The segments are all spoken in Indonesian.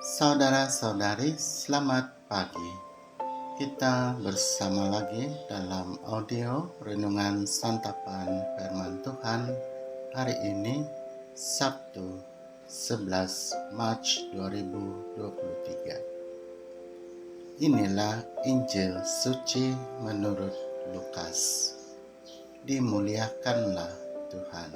Saudara-saudari, selamat pagi. Kita bersama lagi dalam audio Renungan Santapan Firman Tuhan hari ini, Sabtu 11 Maret 2023. Inilah Injil Suci menurut Lukas. Dimuliakanlah Tuhan.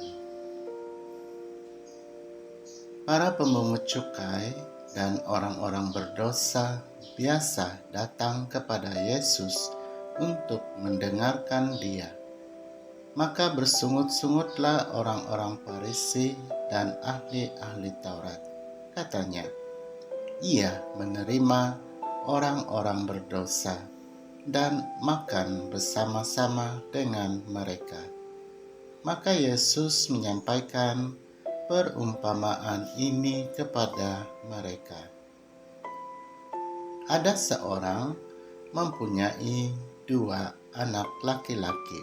Para pemungut cukai dan orang-orang berdosa biasa datang kepada Yesus untuk mendengarkan Dia. Maka bersungut-sungutlah orang-orang Farisi dan ahli-ahli Taurat. Katanya, Ia menerima orang-orang berdosa dan makan bersama-sama dengan mereka. Maka Yesus menyampaikan perumpamaan ini kepada mereka. Ada seorang mempunyai 2 anak laki-laki.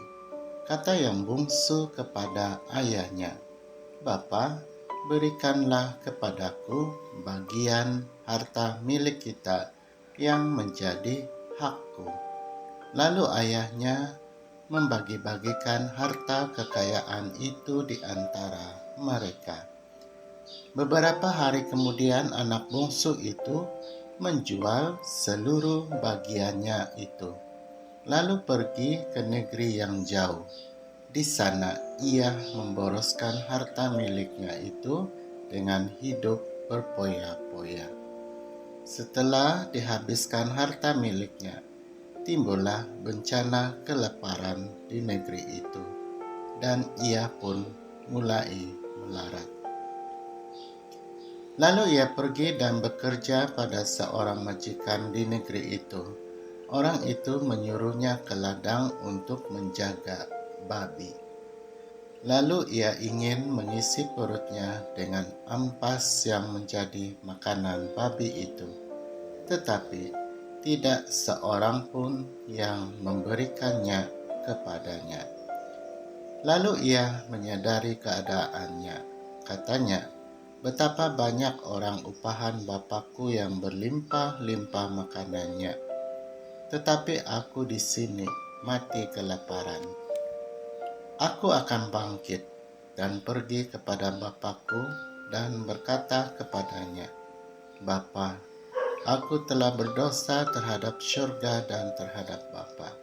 Kata yang bungsu kepada ayahnya, "Bapa, berikanlah kepadaku bagian harta milik kita yang menjadi hakku." Lalu ayahnya membagi-bagikan harta kekayaan itu di antara mereka. Beberapa hari kemudian anak bungsu itu menjual seluruh bagiannya itu, lalu pergi ke negeri yang jauh. Di sana ia memboroskan harta miliknya itu dengan hidup berpoya-poya. Setelah dihabiskan harta miliknya, timbullah bencana kelaparan di negeri itu, dan ia pun mulai melarat. Lalu ia pergi dan bekerja pada seorang majikan di negeri itu. Orang itu menyuruhnya ke ladang untuk menjaga babi. Lalu ia ingin mengisi perutnya dengan ampas yang menjadi makanan babi itu. Tetapi tidak seorang pun yang memberikannya kepadanya. Lalu ia menyadari keadaannya. Katanya, "Betapa banyak orang upahan Bapakku yang berlimpah-limpah makanannya, tetapi aku di sini mati kelaparan. Aku akan bangkit dan pergi kepada Bapakku dan berkata kepadanya, Bapa, aku telah berdosa terhadap surga dan terhadap Bapa.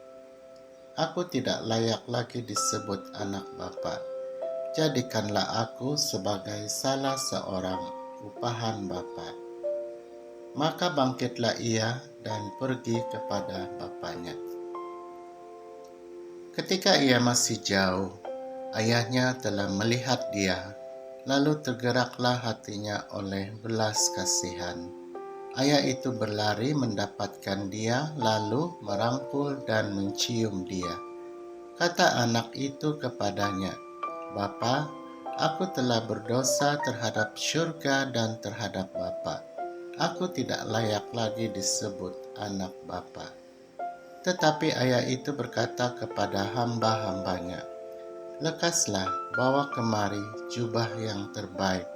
Aku tidak layak lagi disebut anak Bapa. Jadikanlah aku sebagai salah seorang upahan Bapa." Maka bangkitlah ia dan pergi kepada bapaknya. Ketika ia masih jauh, ayahnya telah melihat dia, lalu tergeraklah hatinya oleh belas kasihan. Ayah itu berlari mendapatkan dia, lalu merangkul dan mencium dia. Kata anak itu kepadanya, "Bapa, aku telah berdosa terhadap surga dan terhadap Bapa. Aku tidak layak lagi disebut anak Bapa." Tetapi ayah itu berkata kepada hamba-hambanya, "Lekaslah, bawa kemari jubah yang terbaik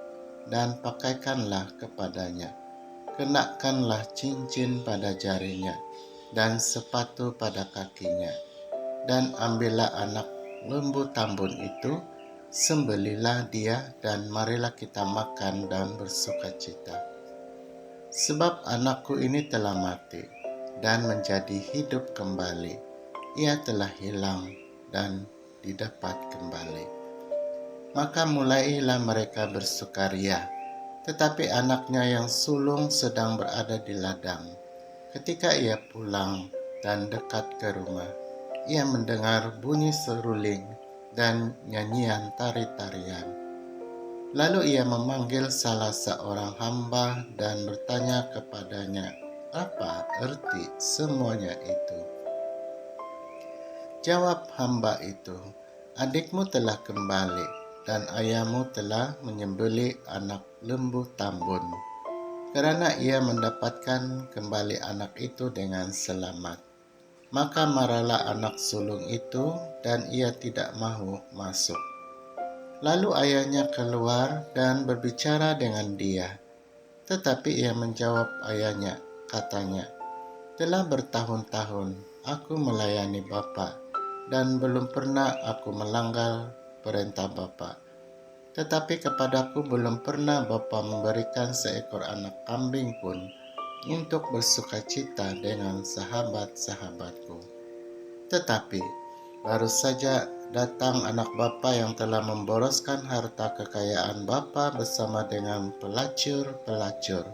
dan pakaikanlah kepadanya. Kenakanlah cincin pada jarinya dan sepatu pada kakinya. Dan ambillah anak lembu tambun itu, sembelilah dia dan marilah kita makan dan bersukacita. Sebab anakku ini telah mati dan menjadi hidup kembali. Ia telah hilang dan didapat kembali." Maka mulailah mereka bersukaria. Tetapi anaknya yang sulung sedang berada di ladang. Ketika ia pulang dan dekat ke rumah, ia mendengar bunyi seruling dan nyanyian tari-tarian. Lalu ia memanggil salah seorang hamba dan bertanya kepadanya, "Apa arti semuanya itu?" Jawab hamba itu, "Adikmu telah kembali dan ayahmu telah menyembelih anak lembu tambun, karena ia mendapatkan kembali anak itu dengan selamat." Maka marahlah anak sulung itu dan ia tidak mau masuk. Lalu ayahnya keluar dan berbicara dengan dia. Tetapi ia menjawab ayahnya, katanya, "Telah bertahun-tahun aku melayani Bapa, dan belum pernah aku melanggar perintah Bapa. Tetapi kepadaku belum pernah Bapa memberikan seekor anak kambing pun untuk bersukacita dengan sahabat-sahabatku. Tetapi baru saja datang anak bapa yang telah memboroskan harta kekayaan bapa bersama dengan pelacur-pelacur.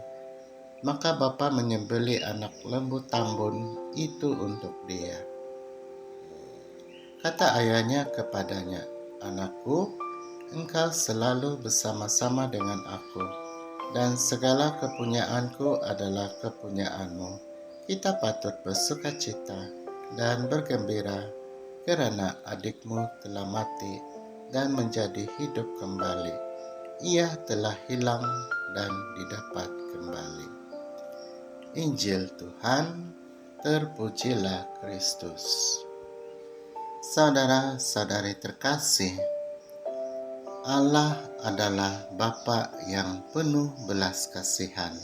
Maka bapa menyembelih anak lembu tambun itu untuk dia." Kata ayahnya kepadanya, "Anakku, engkau selalu bersama-sama dengan aku, dan segala kepunyaanku adalah kepunyaanmu. Kita patut bersukacita dan bergembira kerana adikmu telah mati dan menjadi hidup kembali. Ia telah hilang dan didapat kembali." Injil Tuhan, terpujilah Kristus. Saudara-saudari terkasih, Allah adalah Bapa yang penuh belas kasihan.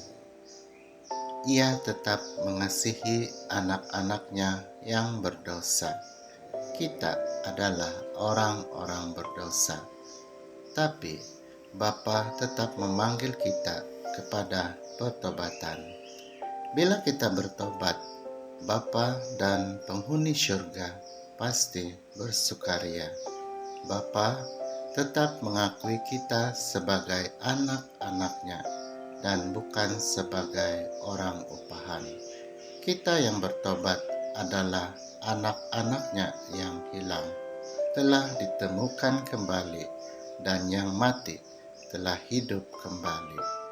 Ia tetap mengasihi anak-anaknya yang berdosa. Kita adalah orang-orang berdosa, tapi Bapa tetap memanggil kita kepada pertobatan. Bila kita bertobat, Bapa dan penghuni syurga pasti bersukaria. Bapa tetap mengakui kita sebagai anak-anaknya dan bukan sebagai orang upahan. Kita yang bertobat adalah anak-anaknya yang hilang, telah ditemukan kembali, dan yang mati telah hidup kembali.